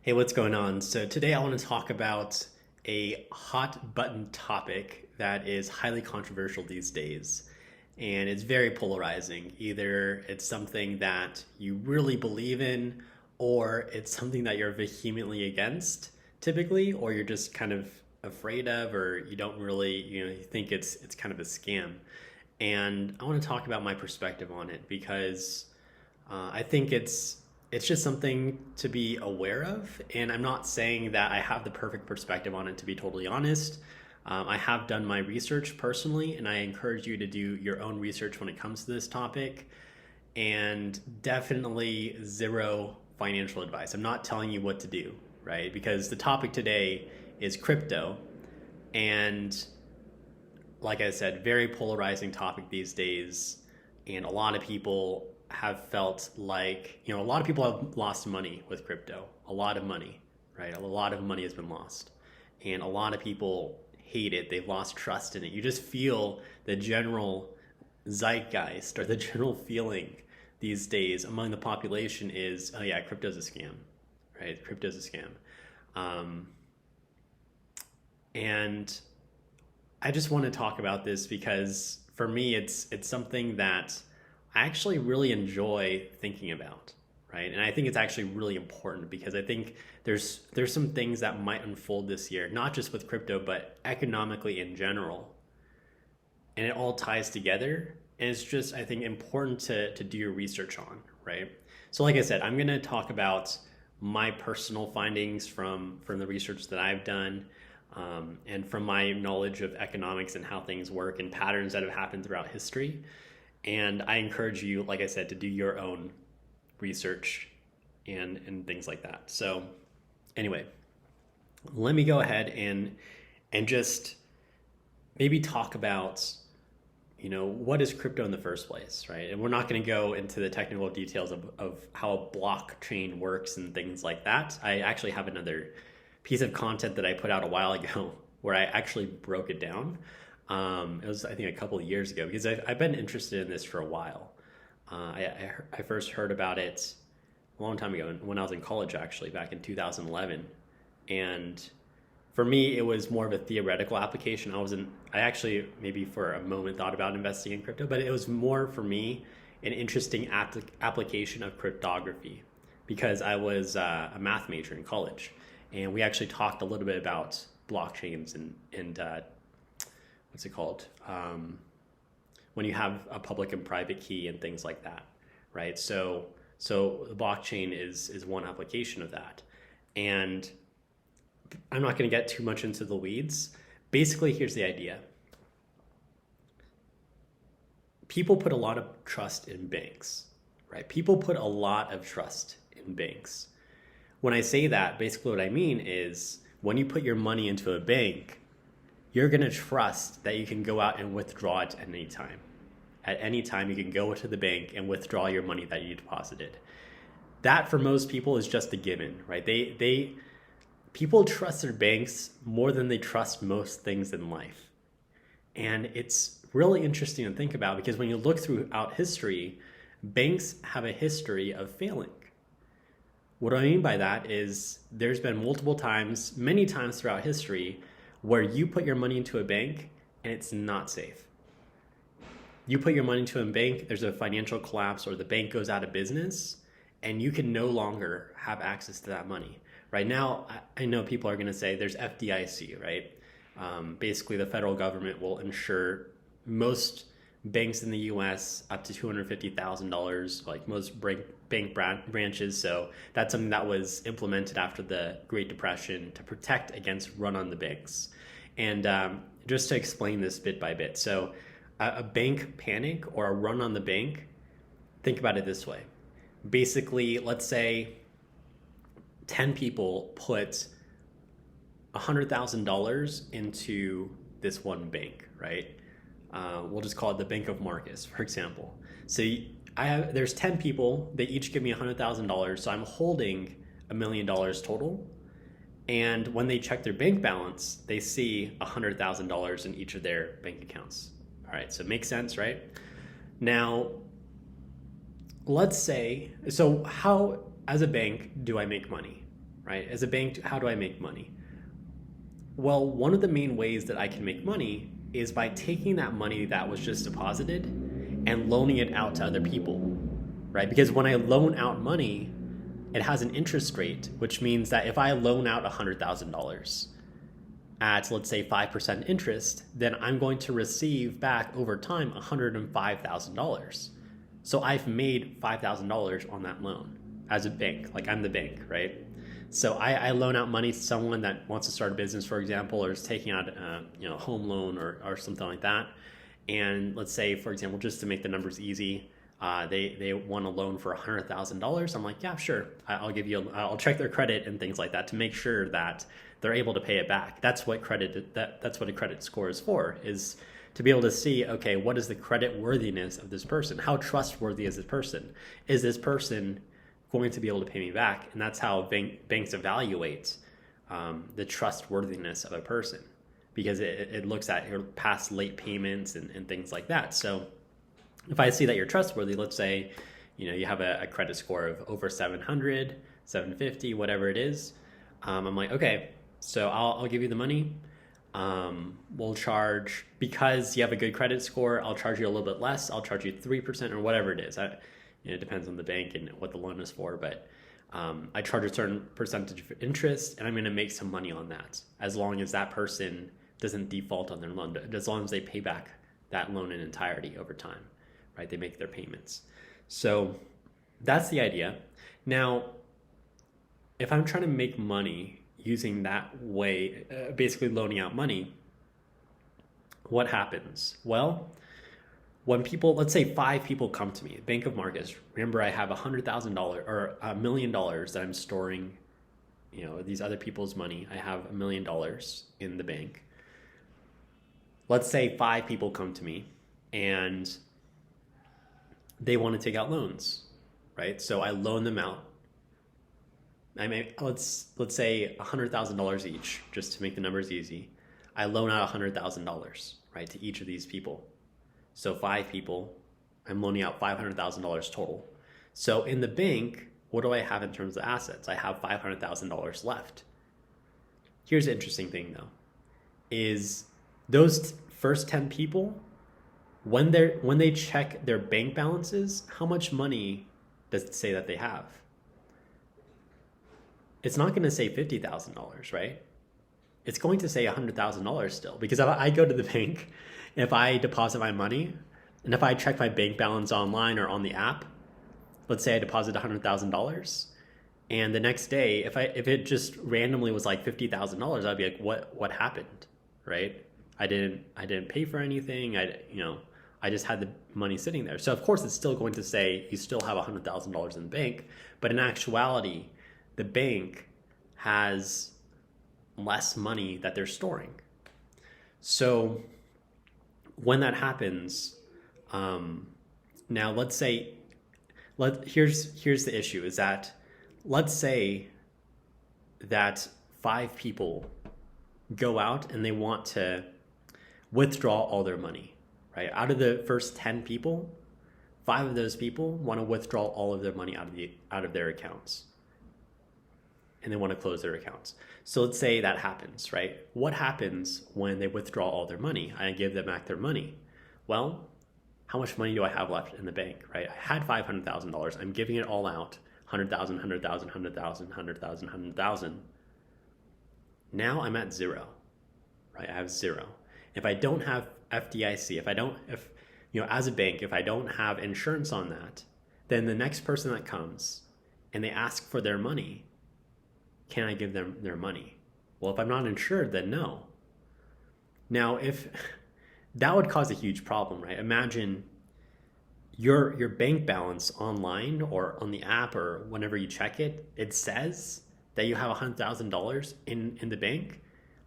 Hey, what's going on? So today I want to talk about a hot button topic that is highly controversial these days. And it's very polarizing. Either it's something that you really believe in, or it's something that you're vehemently against, typically, or you're just kind of afraid of, or you don't really, you think it's kind of a scam. And I want to talk about my perspective on it because I think it's just something to be aware of. And I'm not saying that I have the perfect perspective on it, to be totally honest. I have done my research personally, and I encourage you to do your own research when it comes to this topic. And definitely zero financial advice. I'm not telling you what to do, right? Because the topic today is crypto. And like I said, very polarizing topic these days. And a lot of people have felt like, a lot of people have lost money with crypto, a lot of money, right? A lot of money has been lost. And a lot of people hate it. They've lost trust in it. You just feel the general zeitgeist or the general feeling these days among the population is, oh yeah, crypto's a scam, right? Crypto's a scam. And I just want to talk about this because for me, it's something that I actually really enjoy thinking about, right? And I think it's actually really important because I think there's some things that might unfold this year, not just with crypto, but economically in general, and it all ties together. And it's just, I think, important to do your research on, right? So, like I said, I'm going to talk about my personal findings from the research that I've done, and from my knowledge of economics and how things work and patterns that have happened throughout history. And I encourage you, like I said, to do your own research and things like that. So anyway, let me go ahead and just maybe talk about, what is crypto in the first place, right? And we're not going to go into the technical details of how a blockchain works and things like that. I actually have another piece of content that I put out a while ago where I actually broke it down. It was, I think, a couple of years ago because I've been interested in this for a while. I first heard about it a long time ago when I was in college, actually, back in 2011. And for me, it was more of a theoretical application. I actually maybe for a moment thought about investing in crypto, but it was more for me an interesting application of cryptography because I was a math major in college. And we actually talked a little bit about blockchains and what's it called? When you have a public and private key and things like that, right? So the blockchain is one application of that. And I'm not going to get too much into the weeds. Basically, here's the idea. People put a lot of trust in banks, right? People put a lot of trust in banks. When I say that, basically what I mean is when you put your money into a bank, you're going to trust that you can go out and withdraw it at any time. At any time, you can go to the bank and withdraw your money that you deposited. That for most people is just a given, right? People trust their banks more than they trust most things in life. And it's really interesting to think about because when you look throughout history, banks have a history of failing. What I mean by that is there's been multiple times, many times throughout history, where you put your money into a bank and it's not safe. You put your money into a bank, there's a financial collapse or the bank goes out of business and you can no longer have access to that money. Right now, I know people are going to say there's FDIC, right? Basically, the federal government will insure most banks in the U.S. up to $250,000, like most bank branches. So that's something that was implemented after the Great Depression to protect against run on the banks. And just to explain this bit by bit. So a bank panic or a run on the bank, think about it this way. Basically, let's say 10 people put $100,000 into this one bank, right? We'll just call it the Bank of Marcus, for example. So there's 10 people, they each give me $100,000, so I'm holding $1 million total. And when they check their bank balance, they see $100,000 in each of their bank accounts. All right, so it makes sense, right? Now, let's say, so how, as a bank, do I make money? right? As a bank, how do I make money? Well, one of the main ways that I can make money is by taking that money that was just deposited and loaning it out to other people, right? Because when I loan out money, it has an interest rate, which means that if I loan out $100,000 at, let's say, 5% interest, then I'm going to receive back over time $105,000. So I've made $5,000 on that loan as a bank, like I'm the bank, right? So I loan out money to someone that wants to start a business, for example, or is taking out a home loan or something like that. And let's say, for example, just to make the numbers easy, they want a loan for $100,000. I'm like, yeah, sure. I'll check their credit and things like that to make sure that they're able to pay it back. That's what that's what a credit score is for, is to be able to see, okay, what is the credit worthiness of this person? How trustworthy is this person? Is this person going to be able to pay me back? And that's how banks evaluate the trustworthiness of a person, because it looks at your past late payments and things like that. So if I see that you're trustworthy, let's say, you have a credit score of over 700, 750, whatever it is. I'm like, okay, so I'll give you the money. We'll charge, because you have a good credit score, I'll charge you a little bit less. I'll charge you 3% or whatever it is. It depends on the bank and what the loan is for, but I charge a certain percentage of interest, and I'm going to make some money on that, as long as that person doesn't default on their loan, as long as they pay back that loan in entirety over time, right? They make their payments. So that's the idea. Now, if I'm trying to make money using that way, basically loaning out money, what happens? Well, when people, let's say 5 people come to me, Bank of Marcus, remember I have $100,000 or $1 million that I'm storing, these other people's money. I have $1 million in the bank. Let's say 5 people come to me and they want to take out loans, right? So I loan them out. Let's say $100,000 each, just to make the numbers easy. I loan out $100,000, right, to each of these people. So 5 people, I'm loaning out $500,000 total. So in the bank, what do I have in terms of assets? I have $500,000 left. Here's the interesting thing, though, is those first 10 people, when they check their bank balances, how much money does it say that they have? It's not going to say $50,000, right? It's going to say $100,000 still, because if I go to the bank, if I deposit my money, and if I check my bank balance online or on the app, let's say I deposit $100,000, and the next day, if it just randomly was like $50,000, I'd be like, what happened, right? I didn't pay for anything. I just had the money sitting there. So of course it's still going to say you still have $100,000 in the bank, but in actuality, the bank has less money that they're storing. So when that happens, now let's say, here's the issue, is that let's say that 5 people go out and they want to withdraw all their money, right? Out of the first 10 people, 5 of those people want to withdraw all of their money out of their accounts, and they want to close their accounts. So let's say that happens, right? What happens when they withdraw all their money? I give them back their money. Well, how much money do I have left in the bank, right? I had $500,000. I'm giving it all out. 100,000, 100,000, 100,000, 100,000, 100,000. Now I'm at 0, right? I have 0. If I don't have FDIC, as a bank, if I don't have insurance on that, then the next person that comes and they ask for their money, can I give them their money? Well, if I'm not insured, then no. Now, if that would cause a huge problem, right? Imagine your bank balance online or on the app or whenever you check it, it says that you have $100,000 in the bank.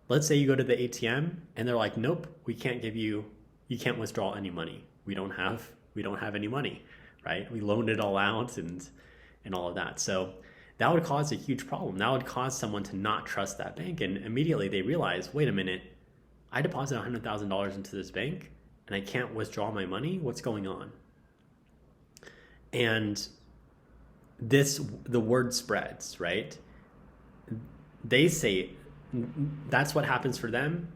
Let's say you go to the ATM and they're like, nope, you can't withdraw any money. We don't have any money, right? We loaned it all out and all of that. So that would cause a huge problem. That would cause someone to not trust that bank. And immediately they realize, wait a minute, I deposit $100,000 into this bank and I can't withdraw my money. What's going on? And the word spreads, right? they say that's what happens for them,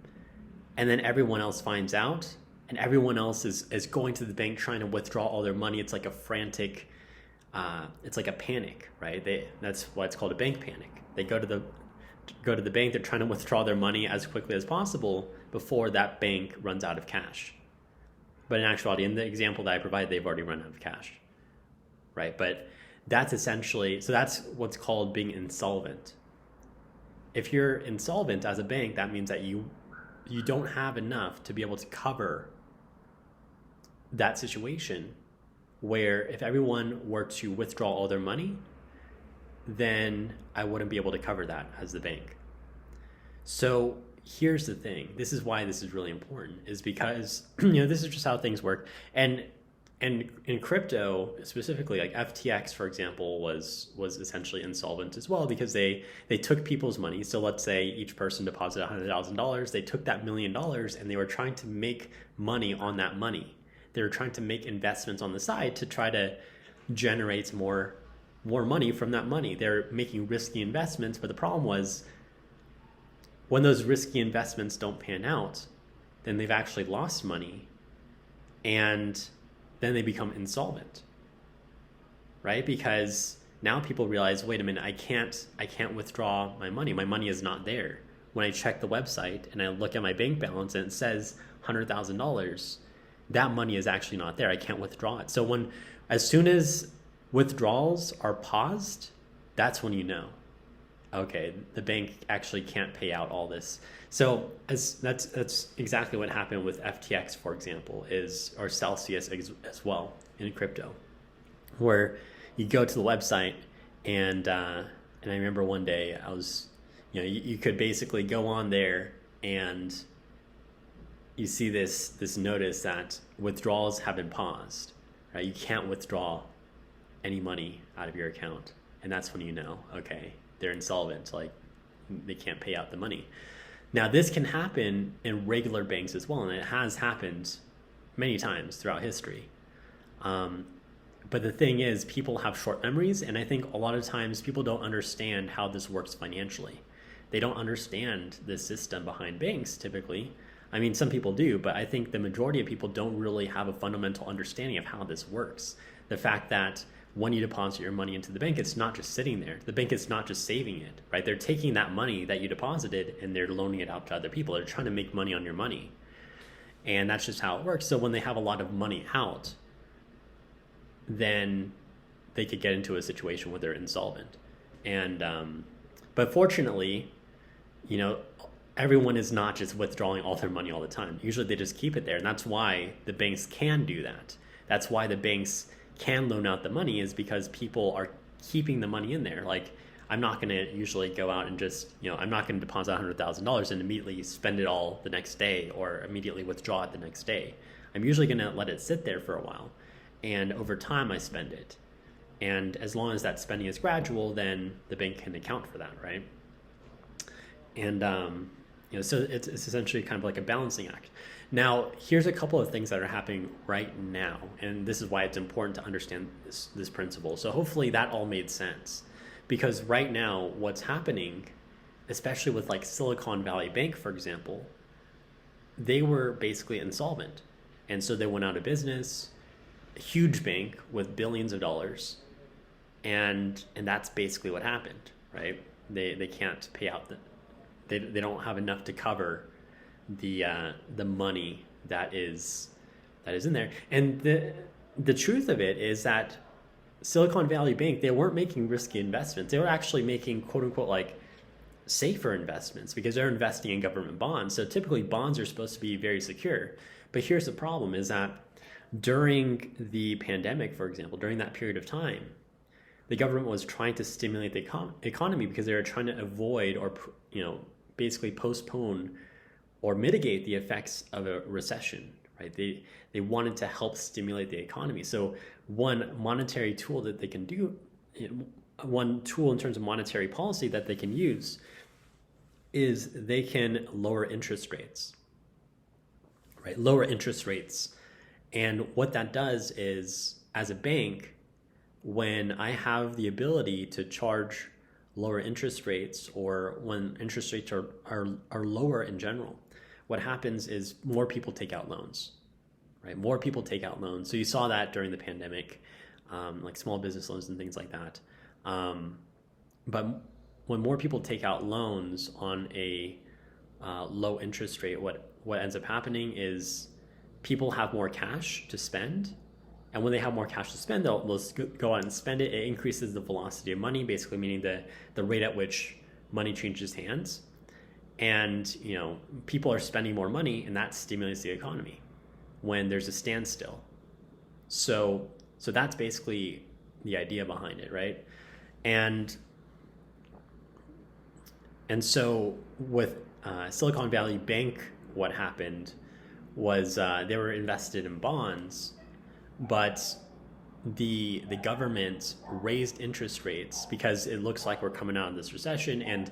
and then everyone else finds out, and everyone else is going to the bank trying to withdraw all their money. It's like a frantic, it's like a panic, right? That's why it's called a bank panic. They go to the bank, they're trying to withdraw their money as quickly as possible before that bank runs out of cash. But in actuality, in the example that I provided, they've already run out of cash, right? But that's essentially, so that's what's called being insolvent. If you're insolvent as a bank, that means that you don't have enough to be able to cover that situation where if everyone were to withdraw all their money, then I wouldn't be able to cover that as the bank. So here's the thing. This is why this is really important, is because this is just how things work. And in crypto specifically, like FTX, for example, was essentially insolvent as well, because they took people's money. So let's say each person deposited $100,000. They took that $1 million and they were trying to make money on that money. They were trying to make investments on the side to try to generate more money from that money. They're making risky investments, but the problem was when those risky investments don't pan out, then they've actually lost money, and then they become insolvent, right? Because now people realize, wait a minute, I can't withdraw my money. My money is not there. When I check the website and I look at my bank balance and it says $100,000, that money is actually not there. I can't withdraw it. So as soon as withdrawals are paused, that's when you know, okay, the bank actually can't pay out all this. So that's exactly what happened with FTX, for example, or Celsius as well in crypto, where you go to the website and I remember one day I was, you could basically go on there and you see this notice that withdrawals have been paused, right? You can't withdraw any money out of your account, and that's when you know, okay, they're insolvent, like they can't pay out the money. Now this can happen in regular banks as well, and it has happened many times throughout history. But the thing is, people have short memories, and I think a lot of times people don't understand how this works financially. They don't understand the system behind banks typically. I mean, some people do, but I think the majority of people don't really have a fundamental understanding of how this works. The fact that when you deposit your money into the bank, it's not just sitting there. The bank is not just saving it, right? They're taking that money that you deposited and they're loaning it out to other people. They're trying to make money on your money. And that's just how it works. So when they have a lot of money out, then they could get into a situation where they're insolvent. And but fortunately, everyone is not just withdrawing all their money all the time. Usually they just keep it there. And that's why the banks can do that. That's why the banks can loan out the money, is because people are keeping the money in there. Like, I'm not going to usually go out and just, I'm not going to deposit $100,000 and immediately spend it all the next day or immediately withdraw it the next day. I'm usually going to let it sit there for a while. And over time I spend it. And as long as that spending is gradual, then the bank can account for that, right? And, so it's essentially kind of like a balancing act. Now, here's a couple of things that are happening right now, and this is why it's important to understand this principle. So hopefully that all made sense, because right now what's happening, especially with like Silicon Valley Bank, for example, they were basically insolvent, and so they went out of business. A huge bank with billions of dollars, and that's basically what happened, right? They can't pay out they don't have enough to cover the money that is in there. And the truth of it is that Silicon Valley Bank, they weren't making risky investments. They were actually making quote unquote like safer investments, because they're investing in government bonds. So typically bonds are supposed to be very secure. But here's the problem, is that during the pandemic, for example, during that period of time, the government was trying to stimulate the economy because they were trying to avoid or basically postpone or mitigate the effects of a recession, right? They wanted to help stimulate the economy. So one monetary tool that they can do, one tool in terms of monetary policy that they can use, is they can lower interest rates, right? Lower interest rates. And what that does is, as a bank, when I have the ability to charge lower interest rates, or when interest rates are lower in general, what happens is more people take out loans, right? More people take out loans. So you saw that during the pandemic, like small business loans and things like that. But when more people take out loans on a low interest rate, what ends up happening is people have more cash to spend. And when they have more cash to spend, they'll go out and spend it. It increases the velocity of money, basically meaning the rate at which money changes hands. And people are spending more money, and that stimulates the economy when there's a standstill. So that's basically the idea behind it, right? And so with Silicon Valley Bank, what happened was they were invested in bonds, but the government raised interest rates because it looks like we're coming out of this recession. And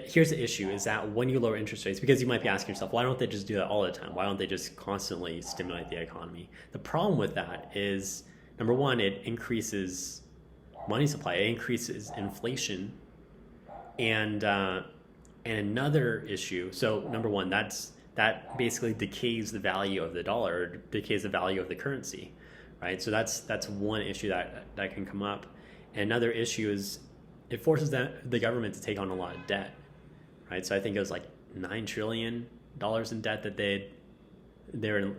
here's the issue is that when you lower interest rates, because you might be asking yourself, why don't they just do that all the time? Why don't they just constantly stimulate the economy? The problem with that is, number one, it increases money supply, it increases inflation. And another issue, so number one, that basically decays the value of the dollar, or decays the value of the currency, right? So that's one issue that can come up. And another issue is it forces the government to take on a lot of debt, right? So I think it was like $9 trillion in debt that they're in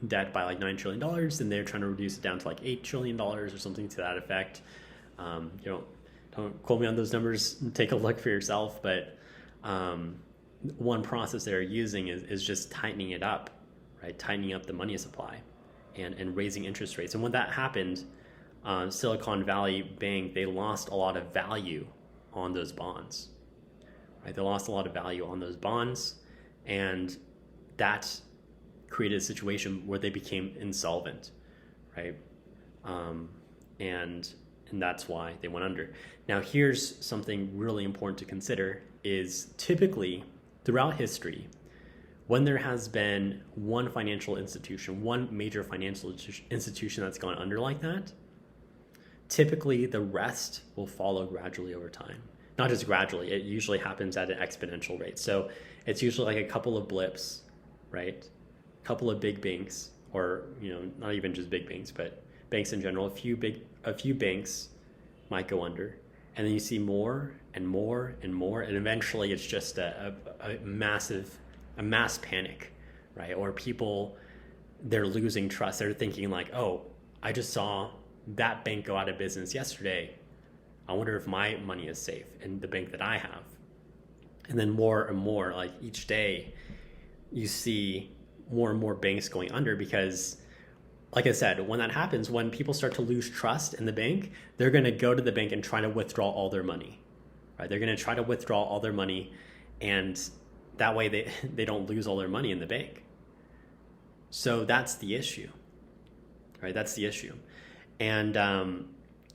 debt by like $9 trillion, and they're trying to reduce it down to like $8 trillion or something to that effect. Don't quote me on those numbers, take a look for yourself, but one process they're using is just tightening it up, right? Tightening up the money supply and raising interest rates. And when that happened, Silicon Valley Bank, they lost a lot of value on those bonds, right? They lost a lot of value on those bonds, and that created a situation where they became insolvent, right? And that's why they went under. Now, here's something really important to consider is typically throughout history, when there has been one financial institution, one major financial institution that's gone under like that, typically the rest will follow gradually over time. Not just gradually, it usually happens at an exponential rate. So it's usually like a couple of blips, right? A couple of big banks, or not even just big banks, but banks in general. A few banks might go under, and then you see more and more and more, and eventually it's just a mass panic, right? Or people, they're losing trust. They're thinking like, oh, I just saw that bank go out of business yesterday. I wonder if my money is safe in the bank that I have. And then more and more, like each day, you see more and more banks going under because, like I said, when that happens, when people start to lose trust in the bank, they're going to go to the bank and try to withdraw all their money, right? They're going to try to withdraw all their money, and that way they don't lose all their money in the bank. So that's the issue, right? That's the issue. And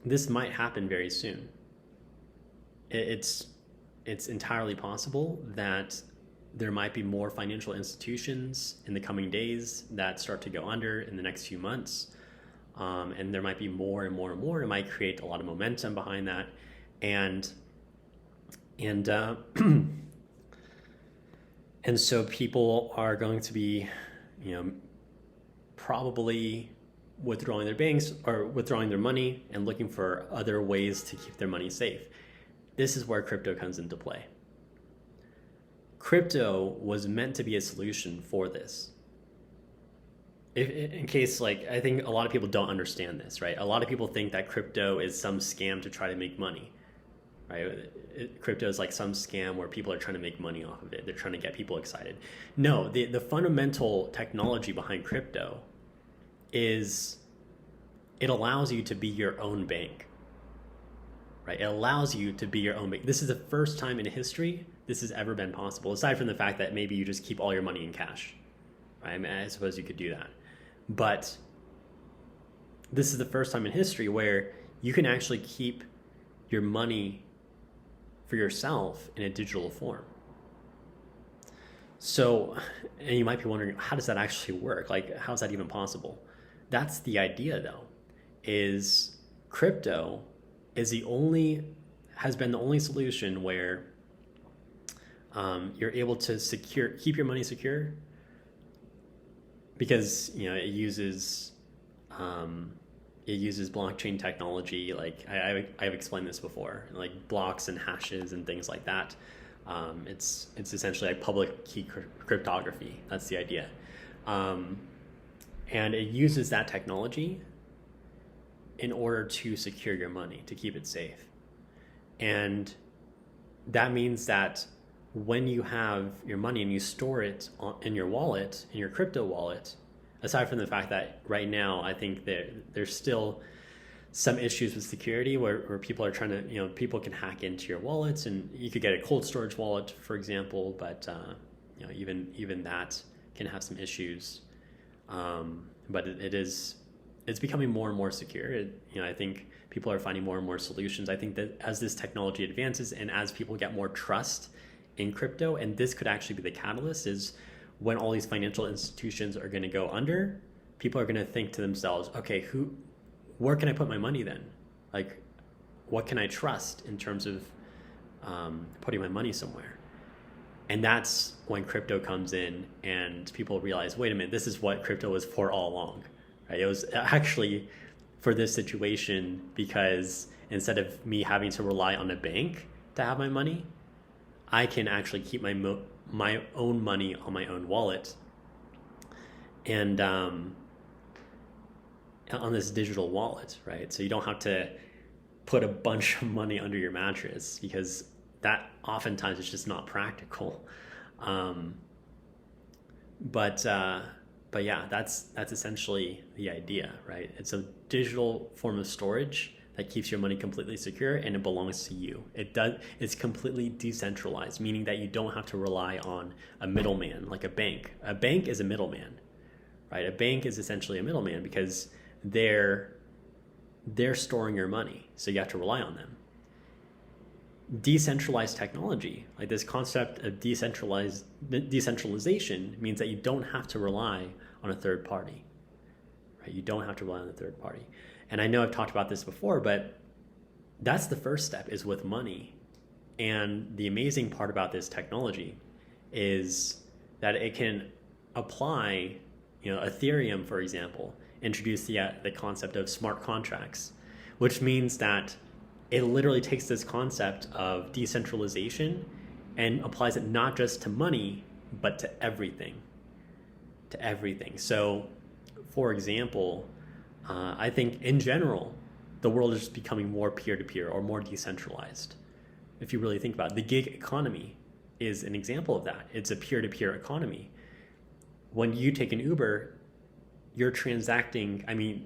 this might happen very soon. It's entirely possible that there might be more financial institutions in the coming days that start to go under in the next few months. And there might be more and more and more. It might create a lot of momentum behind that. And so people are going to be, probably withdrawing their banks or withdrawing their money and looking for other ways to keep their money safe. This is where crypto comes into play. Crypto was meant to be a solution for this. In case, I think a lot of people don't understand this, right? A lot of people think that crypto is some scam to try to make money, right? Crypto is like some scam where people are trying to make money off of it. They're trying to get people excited. No, the fundamental technology behind crypto is it allows you to be your own bank, right? It allows you to be your own bank. This is the first time in history this has ever been possible, aside from the fact that maybe you just keep all your money in cash, right? I mean, I suppose you could do that. But this is the first time in history where you can actually keep your money for yourself in a digital form. So, and you might be wondering, how does that actually work? How is that even possible? That's the idea, though, is crypto is the only has been the only solution where you're able to keep your money secure, because it uses blockchain technology. Like I've explained this before, like blocks and hashes and things like that. It's essentially like public key cryptography. That's the idea, and it uses that technology in order to secure your money, to keep it safe. And that means that when you have your money and you store it in your wallet, in your crypto wallet, aside from the fact that right now I think there's still some issues with security where people are trying to, people can hack into your wallets, and you could get a cold storage wallet, for example, but even that can have some issues. But it's becoming more and more secure. I think people are finding more and more solutions. I think that as this technology advances and as people get more trust in crypto, and this could actually be the catalyst, is when all these financial institutions are going to go under, people are going to think to themselves, okay, where can I put my money then? Like, what can I trust in terms of putting my money somewhere? And that's when crypto comes in and people realize, wait a minute, this is what crypto was for all along, right? It was actually for this situation, because instead of me having to rely on a bank to have my money, I can actually keep my own money on my own wallet, and on this digital wallet, right? So you don't have to put a bunch of money under your mattress, because that oftentimes is just not practical. But yeah, that's essentially the idea, right? It's a digital form of storage that keeps your money completely secure, and it belongs to you. It's completely decentralized, meaning that you don't have to rely on a middleman like a bank. A bank is a middleman, right? A bank is essentially a middleman because they're storing your money, so you have to rely on them. Decentralized technology, like this concept of decentralization, means that you don't have to rely on a third party, right? You don't have to rely on a third party. And I know I've talked about this before, but that's the first step, is with money. And the amazing part about this technology is that it can apply, Ethereum, for example, introduced the concept of smart contracts, which means that it literally takes this concept of decentralization and applies it not just to money, but to everything. So, for example, I think in general, the world is just becoming more peer-to-peer or more decentralized. If you really think about it, the gig economy is an example of that. It's a peer-to-peer economy. When you take an Uber, you're transacting,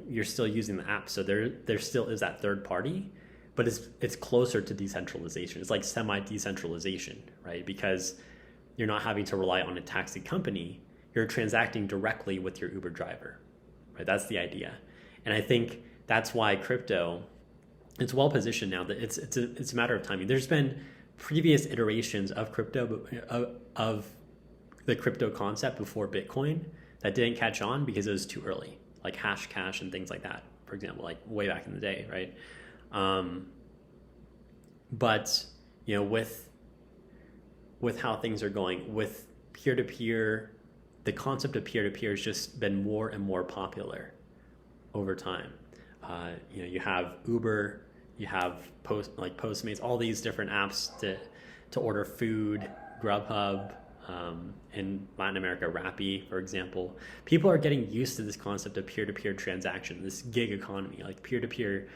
you're still using the app, so there still is that third party, but it's closer to decentralization. It's like semi-decentralization, right? Because you're not having to rely on a taxi company. You're transacting directly with your Uber driver, right? That's the idea. And I think that's why crypto, it's well positioned now. That it's a matter of timing. There's been previous iterations of crypto, of the crypto concept before Bitcoin, that didn't catch on because it was too early, like hash cash and things like that, for example, like way back in the day, right? But with how things are going with peer-to-peer, the concept of peer-to-peer has just been more and more popular over time. You have Uber, you have Postmates, all these different apps to order food, Grubhub, in Latin America, Rappi, for example. People are getting used to this concept of peer-to-peer transaction, this gig economy, like peer-to-peer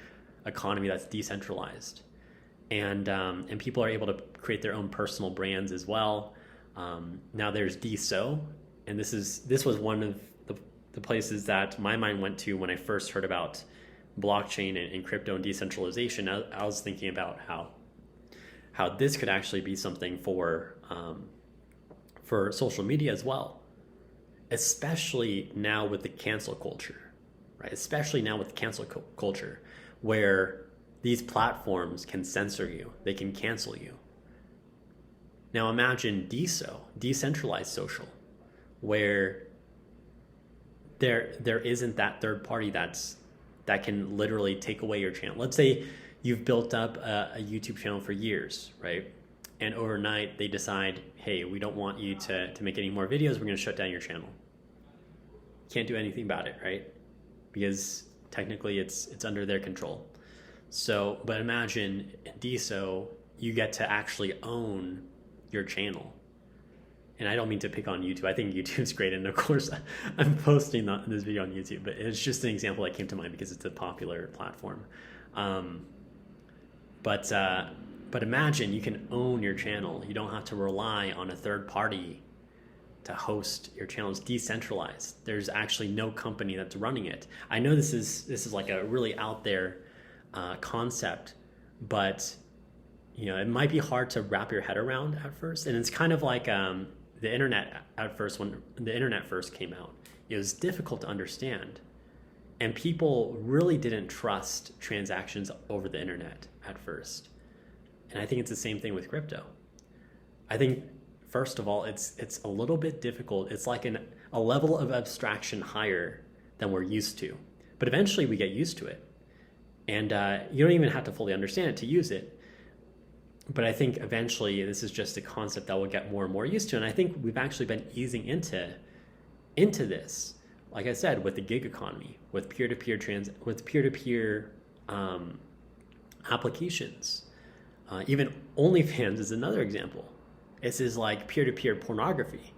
economy that's decentralized. And people are able to create their own personal brands as well. Now there's DSO, and this was one of the places that my mind went to when I first heard about blockchain and crypto and decentralization. I was thinking about how this could actually be something for social media as well, especially now with the cancel culture, right? Especially now with cancel culture, where these platforms can censor you, they can cancel you. Now imagine DSO, decentralized social, where there isn't that third party that can literally take away your channel. Let's say you've built up a YouTube channel for years, right? And overnight they decide, hey, we don't want you to make any more videos. We're going to shut down your channel. Can't do anything about it, right? Because technically it's under their control. So, but imagine in DSO, you get to actually own your channel. And I don't mean to pick on YouTube. I think YouTube's great. And of course, I'm posting this video on YouTube, but it's just an example that came to mind because it's a popular platform. But imagine you can own your channel. You don't have to rely on a third party to host your channel. It's decentralized. There's actually no company that's running it. I know this is like a really out there concept, but it might be hard to wrap your head around at first. And it's kind of like the internet at first. When the internet first came out, it was difficult to understand, and people really didn't trust transactions over the internet at first. And I think it's the same thing with crypto. I think first of all, it's a little bit difficult. It's like a level of abstraction higher than we're used to, but eventually we get used to it. And you don't even have to fully understand it to use it. But I think eventually this is just a concept that we'll get more and more used to. And I think we've actually been easing into this, like I said, with the gig economy, with peer-to-peer applications. Even OnlyFans is another example. This is like peer-to-peer pornography,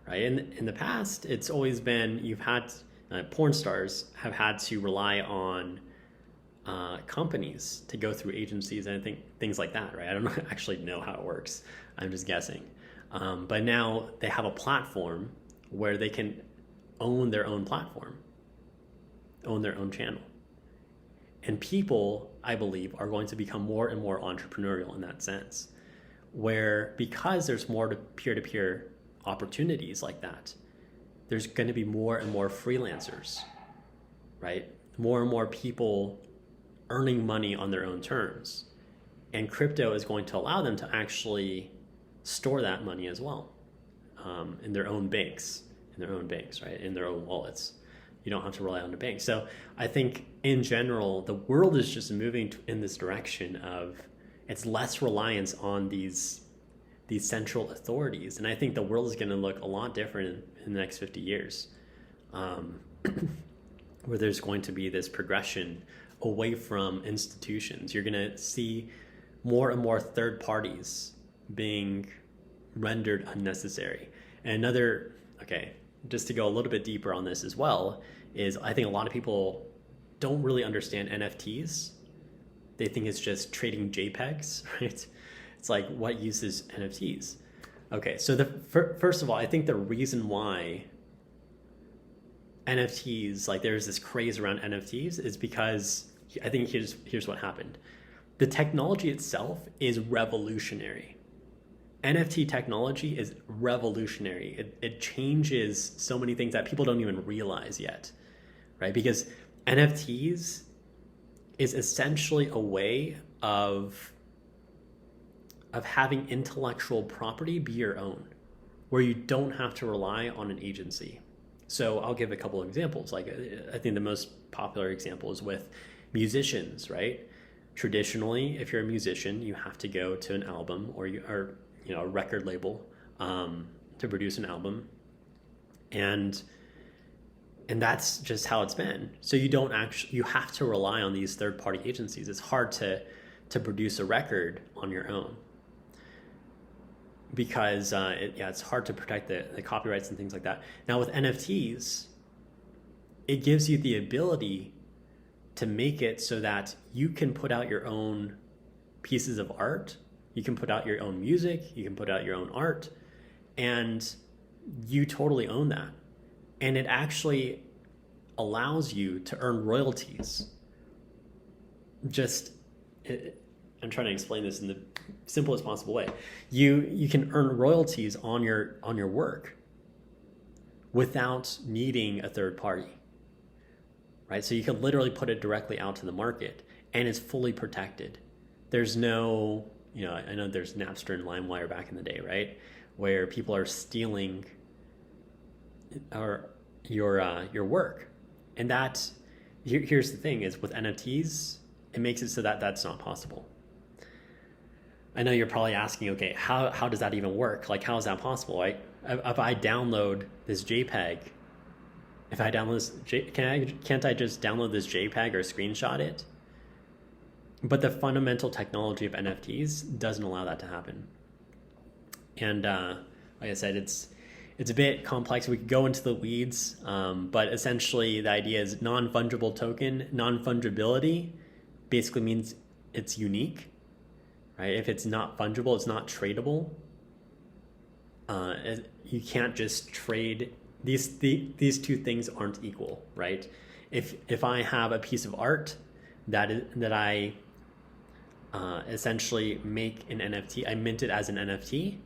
right? In the past, it's always been, you've had porn stars have had to rely on companies to go through agencies and I think things like that, right? I don't actually know how it works. I'm just guessing. But now they have a platform where they can own their own platform, own their own channel. And people, I believe, are going to become more and more entrepreneurial in that sense, where because there's more peer-to-peer opportunities like that, there's going to be more and more freelancers, right? More and more people earning money on their own terms. And crypto is going to allow them to actually store that money as well in their own banks, right? In their own wallets. You don't have to rely on the bank. So I think in general, the world is just moving in this direction of it's less reliance on these central authorities. And I think the world is going to look a lot different in the next 50 years, where there's going to be this progression away from institutions. You're going to see more and more third parties being rendered unnecessary. And just to go a little bit deeper on this as well, is I think a lot of people don't really understand NFTs. They think it's just trading JPEGs, right? It's like, what use is NFTs? Okay, so first of all, I think the reason why NFTs, like there's this craze around NFTs, is because I think here's what happened. The technology itself is revolutionary. NFT technology is revolutionary. It changes so many things that people don't even realize yet, right? Because NFTs is essentially a way of having intellectual property be your own, where you don't have to rely on an agency. So I'll give a couple of examples. Like I think the most popular example is with musicians, right? Traditionally, if you're a musician, you have to go to an album or a record label to produce an album, and that's just how it's been. So you have to rely on these third-party agencies. It's hard to produce a record on your own because it's hard to protect the copyrights and things like that. Now with NFTs, it gives you the ability to make it so that you can put out your own pieces of art. You can put out your own music, you can put out your own art, and you totally own that. And it actually allows you to earn royalties. I'm trying to explain this in the simplest possible way. You can earn royalties on your work without needing a third party, right? So you can literally put it directly out to the market, and it's fully protected. There's no... I know there's Napster and LimeWire back in the day, right? Where people are stealing your work. And here's the thing is with NFTs, it makes it so that that's not possible. I know you're probably asking, okay, how does that even work? Like, how is that possible? Like, if I download this JPEG, if I download this, can't I just download this JPEG or screenshot it? But the fundamental technology of NFTs doesn't allow that to happen. And like I said, it's a bit complex. We could go into the weeds, but essentially the idea is non-fungible token. Non-fungibility basically means it's unique, right? If it's not fungible, it's not tradable. You can't just trade these two things aren't equal, right? If I have a piece of art that I essentially make an NFT, I mint it as an NFT,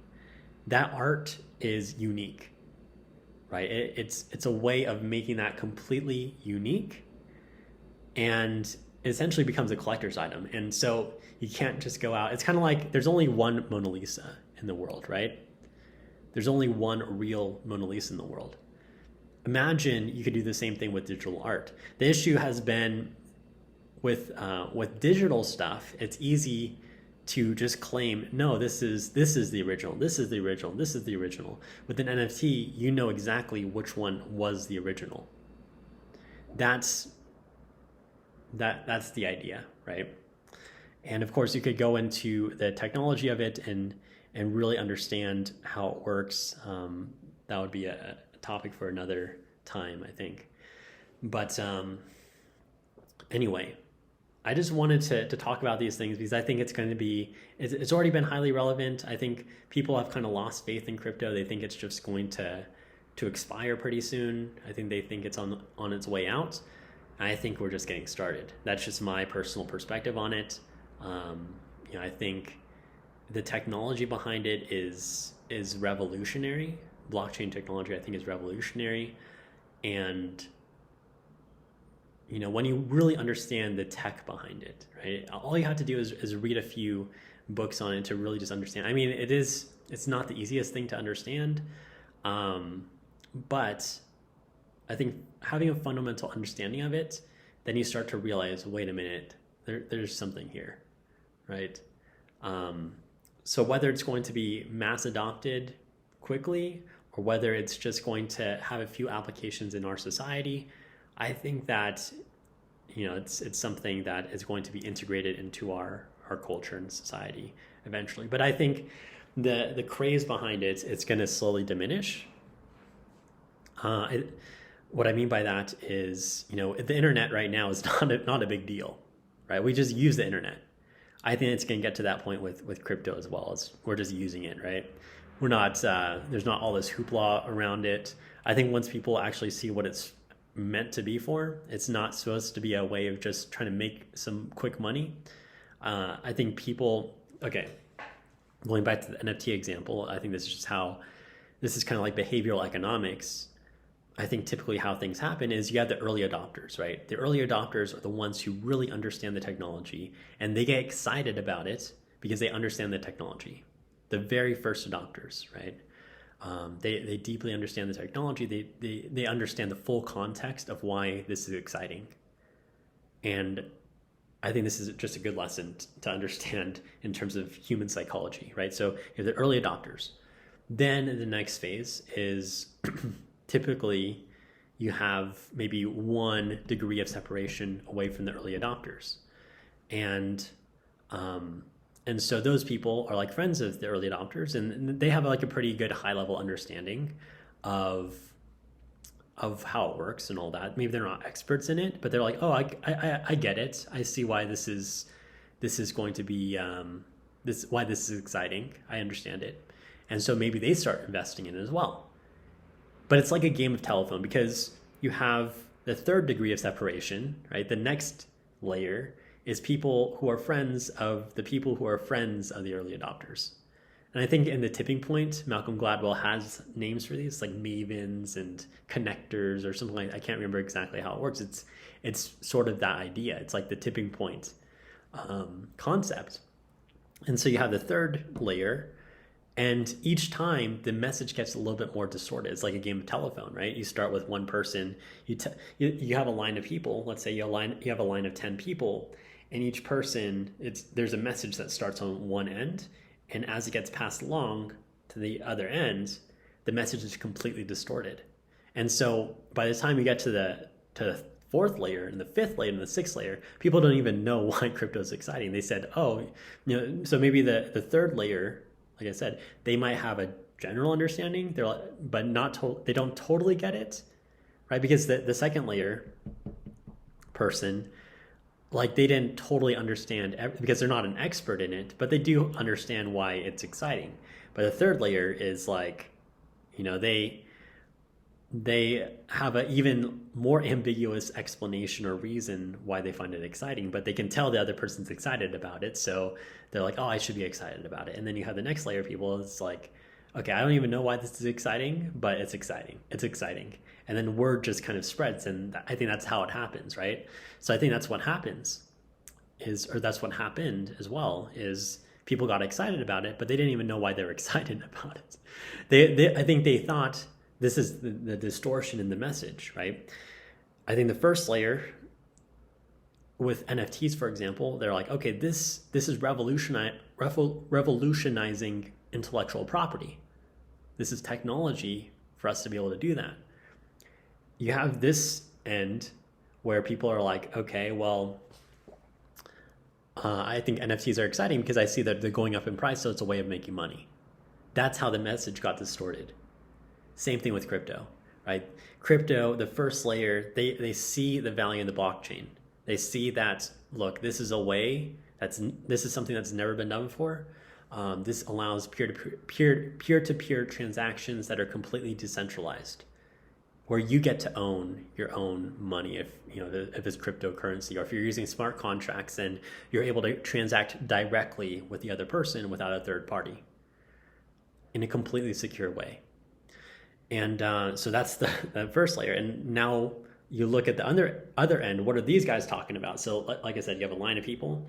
that art is unique, right? It's a way of making that completely unique, and it essentially becomes a collector's item. And so you can't just go out. It's kind of like there's only one Mona Lisa in the world, right? There's only one real Mona Lisa in the world. Imagine you could do the same thing with digital art. The issue has been with digital stuff, it's easy to just claim, no, this is the original, this is the original, this is the original. With an NFT, you know exactly which one was the original. That's the idea, right? And of course, you could go into the technology of it and really understand how it works. That would be a topic for another time, I think. But anyway, I just wanted to talk about these things because I think it's already been highly relevant. I think people have kind of lost faith in crypto. They think it's just going to expire pretty soon. I think they think it's on its way out. I think we're just getting started. That's just my personal perspective on it. I think the technology behind it is revolutionary. Blockchain technology, I think, is revolutionary. And when you really understand the tech behind it, right? All you have to do is read a few books on it to really just understand. I mean, it's not the easiest thing to understand, but I think having a fundamental understanding of it, then you start to realize, wait a minute, there's something here, right? So whether it's going to be mass adopted quickly or whether it's just going to have a few applications in our society, I think that it's something that is going to be integrated into our culture and society eventually. But I think the craze behind it's going to slowly diminish. What I mean by that is, the internet right now is not a big deal, right? We just use the internet. I think it's going to get to that point with crypto as well. As we're just using it, right? We're not. There's not all this hoopla around it. I think once people actually see what it's meant to be for, it's not supposed to be a way of just trying to make some quick money. I think people. Okay, going back to the NFT example, I think this is kind of like behavioral economics. I think typically how things happen is you have the early adopters, right? The early adopters are the ones who really understand the technology and they get excited about it because they understand the technology. The very first adopters, right? They deeply understand the technology. They understand the full context of why this is exciting. And I think this is just a good lesson to understand in terms of human psychology, right? So if the early adopters, then the next phase is typically you have maybe 1 degree of separation away from the early adopters. And so those people are like friends of the early adopters and they have like a pretty good high level understanding of how it works and all that. Maybe they're not experts in it, but they're like, oh, I get it. I see why this is going to be, why this is exciting. I understand it. And so maybe they start investing in it as well. But it's like a game of telephone because you have the 3rd degree of separation, right? The next layer is people who are friends of the people who are friends of the early adopters. And I think in the tipping point, Malcolm Gladwell has names for these, like mavens and connectors or something like that. I can't remember exactly how it works. It's sort of that idea. It's like the tipping point concept. And so you have the 3rd layer, and each time the message gets a little bit more distorted. It's like a game of telephone, right? You start with one person. You have a line of people. Let's say you have a line of 10 people, and each person, there's a message that starts on one end, and as it gets passed along to the other end, the message is completely distorted. And so by the time you get to the fourth layer and the fifth layer and the sixth layer, people don't even know why crypto is exciting. They said, oh, so maybe the third layer, like I said, they might have a general understanding, but they don't totally get it, right? Because the second layer person, like, they didn't totally understand because they're not an expert in it, but they do understand why it's exciting. But the third layer is like, they have an even more ambiguous explanation or reason why they find it exciting, but they can tell the other person's excited about it. So they're like, oh, I should be excited about it. And then you have the next layer of people. It's like, okay, I don't even know why this is exciting, but it's exciting. It's exciting. And then word just kind of spreads. And I think that's how it happens, right? So I think that's what happens that's what happened as well, is people got excited about it, but they didn't even know why they were excited about it. I think they thought, this is the distortion in the message, right? I think the first layer with NFTs, for example, they're like, okay, this is revolutionizing intellectual property. This is technology for us to be able to do that. You have this end where people are like, okay, well, I think NFTs are exciting because I see that they're going up in price, so it's a way of making money. That's how the message got distorted. Same thing with crypto, right? Crypto, the first layer, they see the value in the blockchain. They see that, look, this is a way, this is something that's never been done before. This allows peer-to-peer transactions that are completely decentralized, where you get to own your own money if it's cryptocurrency, or if you're using smart contracts, and you're able to transact directly with the other person without a third party in a completely secure way. And so that's the first layer. And now you look at the other end. What are these guys talking about? So like I said, you have a line of people.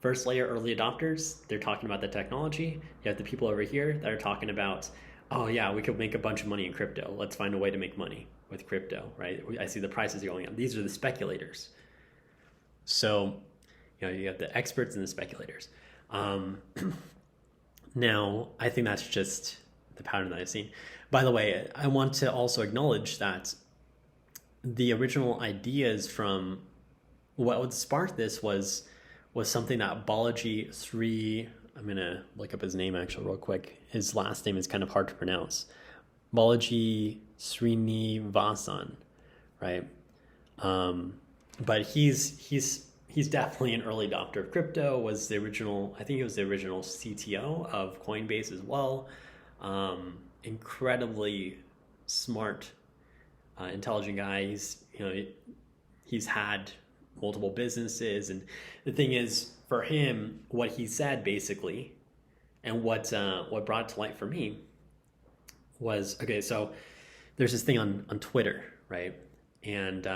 First layer, early adopters, they're talking about the technology. You have the people over here that are talking about, oh yeah, we could make a bunch of money in crypto. Let's find a way to make money with crypto, right? I see the prices going up. These are the speculators. So, you have the experts and the speculators. Now, I think that's just the pattern that I've seen. By the way, I want to also acknowledge that the original ideas from what would spark this was something that Balaji Sri, I'm going to look up his name actually real quick. His last name is kind of hard to pronounce. Balaji Srinivasan, right? But he's definitely an early adopter of crypto, I think he was the original CTO of Coinbase as well. Incredibly smart, intelligent guy. He's had multiple businesses, and the thing is, for him, what he said basically, and what brought it to light for me was, okay, so there's this thing on Twitter, right? And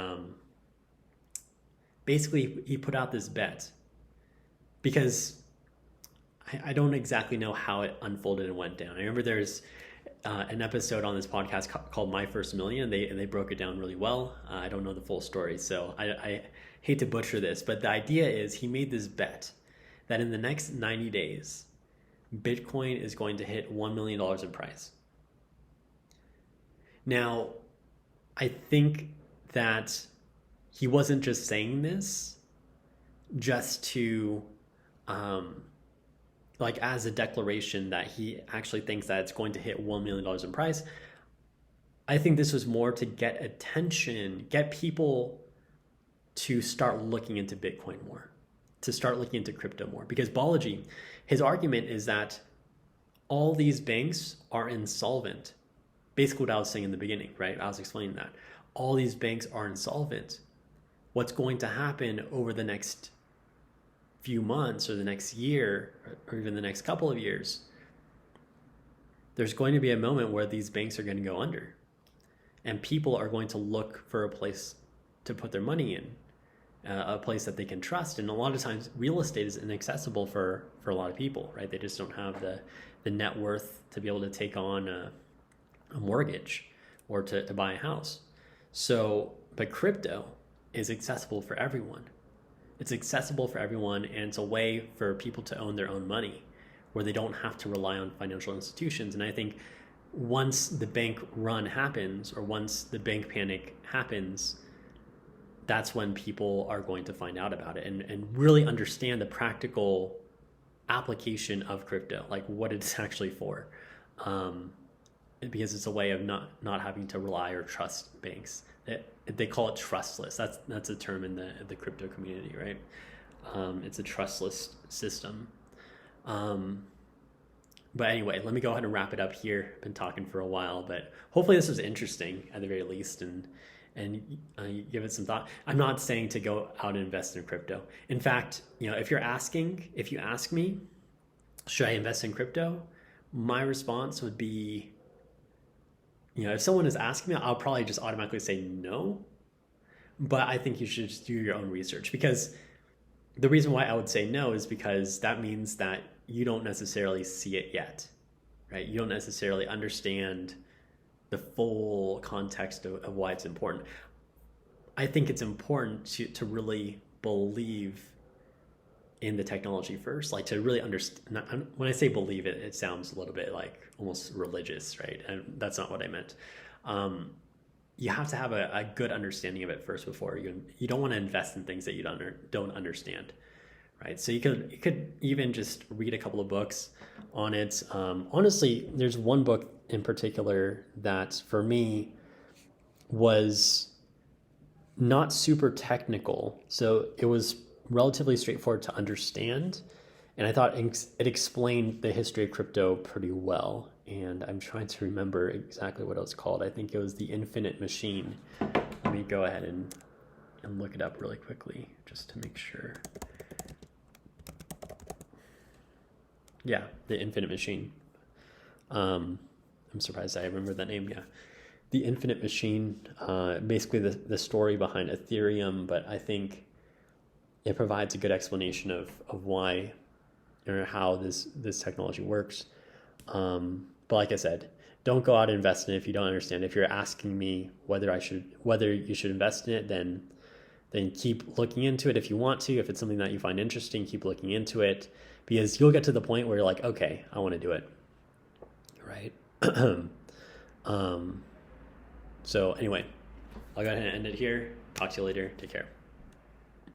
basically he put out this bet, because I don't exactly know how it unfolded and went down. I remember there's an episode on this podcast called My First Million, and they broke it down really well. I don't know the full story, so I hate to butcher this, but the idea is he made this bet that in the next 90 days, Bitcoin is going to hit $1 million in price. Now, I think that he wasn't just saying this just to as a declaration that he actually thinks that it's going to hit $1 million in price. I think this was more to get attention, get people to start looking into Bitcoin more, to start looking into crypto more. Because Balaji, his argument is that all these banks are insolvent. Basically what I was saying in the beginning, right? I was explaining that. All these banks are insolvent. What's going to happen over the next few months or the next year or even the next couple of years, there's going to be a moment where these banks are going to go under, and people are going to look for a place to put their money in, a place that they can trust. And a lot of times real estate is inaccessible for a lot of people, right? They just don't have the net worth to be able to take on a mortgage or to buy a house. So, but crypto is accessible for everyone. It's accessible for everyone, and it's a way for people to own their own money where they don't have to rely on financial institutions. And I think once the bank run happens, or once the bank panic happens, that's when people are going to find out about it and really understand the practical application of crypto, like what it's actually for. Because it's a way of not having to rely or trust banks. They call it trustless. That's a term in the crypto community, right? It's a trustless system. But anyway, let me go ahead and wrap it up here. I've been talking for a while, but hopefully this was interesting at the very least, and give it some thought. I'm not saying to go out and invest in crypto. In fact, if you ask me, should I invest in crypto? My response would be, if someone is asking me, I'll probably just automatically say no. But I think you should just do your own research, because the reason why I would say no is because that means that you don't necessarily see it yet, right? You don't necessarily understand the full context of why it's important. I think it's important to really believe in the technology first, like to really understand. When I say believe it, it sounds a little bit like almost religious, right? And that's not what I meant. You have to have a good understanding of it first before you don't want to invest in things that you don't understand, right? So you could even just read a couple of books on it. Honestly, there's one book in particular that for me was not super technical, so it was relatively straightforward to understand, and I thought it explained the history of crypto pretty well. And I'm trying to remember exactly what it was called. I think it was The Infinite Machine. Let me go ahead and look it up really quickly just to make sure. Yeah, The Infinite Machine. I'm surprised I remember that name. Yeah, The Infinite Machine. Basically the story behind Ethereum, but I think it provides a good explanation of why or how this technology works. But like I said, don't go out and invest in it if you don't understand. If you're asking me whether you should invest in it, then keep looking into it if you want to. If it's something that you find interesting, keep looking into it, because you'll get to the point where you're like, okay, I want to do it, right? So anyway, I'll go ahead and end it here. Talk to you later. Take care.